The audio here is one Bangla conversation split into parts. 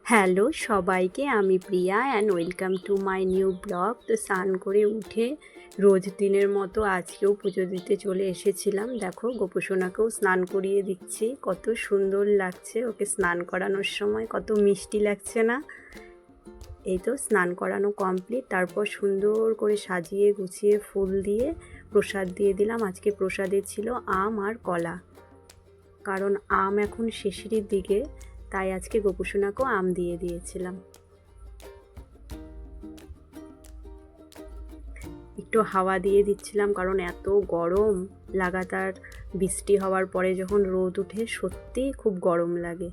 হ্যালো সবাইকে, আমি Priya and welcome to my new blog. তো স্নান করে উঠে রোজ দিনের মতো আজকেও পুজো দিতে চলে এসেছিলাম। দেখো গোপুসোনাকেও স্নান করিয়ে দিচ্ছি, কত সুন্দর লাগছে ওকে স্নান করানোর সময়, কত মিষ্টি লাগছে না? এই তো স্নান করানো কমপ্লিট। তারপর সুন্দর করে সাজিয়ে গুছিয়ে ফুল দিয়ে প্রসাদ দিয়ে দিলাম। আজকে প্রসাদে ছিল আম আর কলা, কারণ আম এখন শেষের দিকে, তাই আজকে গোপুসোনাকেও আম দিয়ে দিয়েছিলাম। একটু হাওয়া দিয়ে দিচ্ছিলাম, কারণ এত গরম, লাগাতার বৃষ্টি হওয়ার পরে যখন রোদ উঠে সত্যিই খুব গরম লাগে।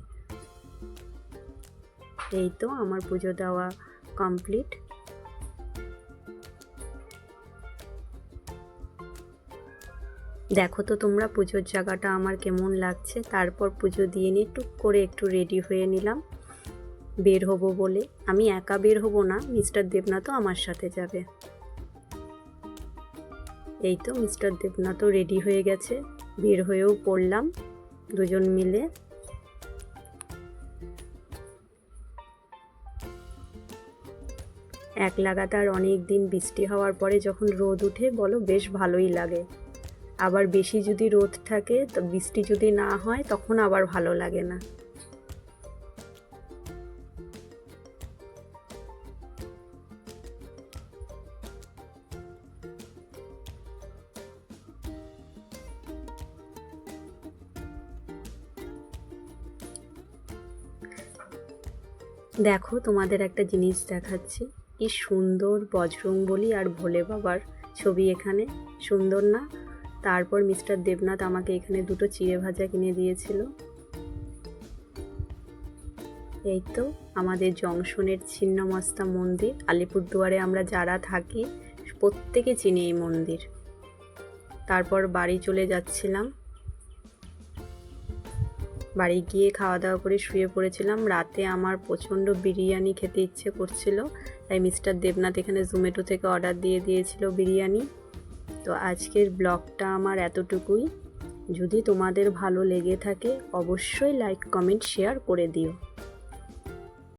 এই তো আমার পুজো দেওয়া কমপ্লিট। দেখো তো তোমরা পুজোর জায়গাটা আমার কেমন লাগছে। তারপর পুজো দিয়ে নিয়ে টুক করে একটু রেডি হয়ে নিলাম বের হব বলে। আমি একা বের হব না, মিস্টার দেবনাথও আমার সাথে যাবে। এই তো মিস্টার দেবনাথও রেডি হয়ে গেছে, বের হয়েও পড়লাম দুজন মিলে। এক লাগাতার অনেক দিন বৃষ্টি হওয়ার পরে যখন রোদ উঠে বলো বেশ ভালোই লাগে। আবার বেশি যদি রোদ থাকে, তো বৃষ্টি যদি না হয় তখন আবার ভালো লাগে না। দেখো তোমাদের একটা জিনিস দেখাচ্ছি, কি সুন্দর বজরংবলী আর ভোলে বাবার ছবি এখানে, সুন্দর না? তারপর মিস্টার দেবনাথ আমাকে এখানে দুটো চিড়ে ভাজা কিনে দিয়েছিল। এই তো আমাদের জংশনের ছিন্নমস্তা মন্দির, আলিপুরদুয়ারে আমরা যারা থাকি প্রত্যেকে চিনি এই মন্দির। তারপর বাড়ি চলে যাচ্ছিলাম, বাড়ি গিয়ে খাওয়া দাওয়া করে শুয়ে পড়েছিলাম। রাতে আমার প্রচণ্ড বিরিয়ানি খেতে ইচ্ছে করছিল, তাই মিস্টার দেবনাথ এখানে জোম্যাটো থেকে অর্ডার দিয়ে দিয়েছিল বিরিয়ানি। তো আজকের ব্লগটা আমার এতটুকুই। যদি তোমাদের ভালো লেগে থাকে অবশ্যই লাইক কমেন্ট শেয়ার করে দিও।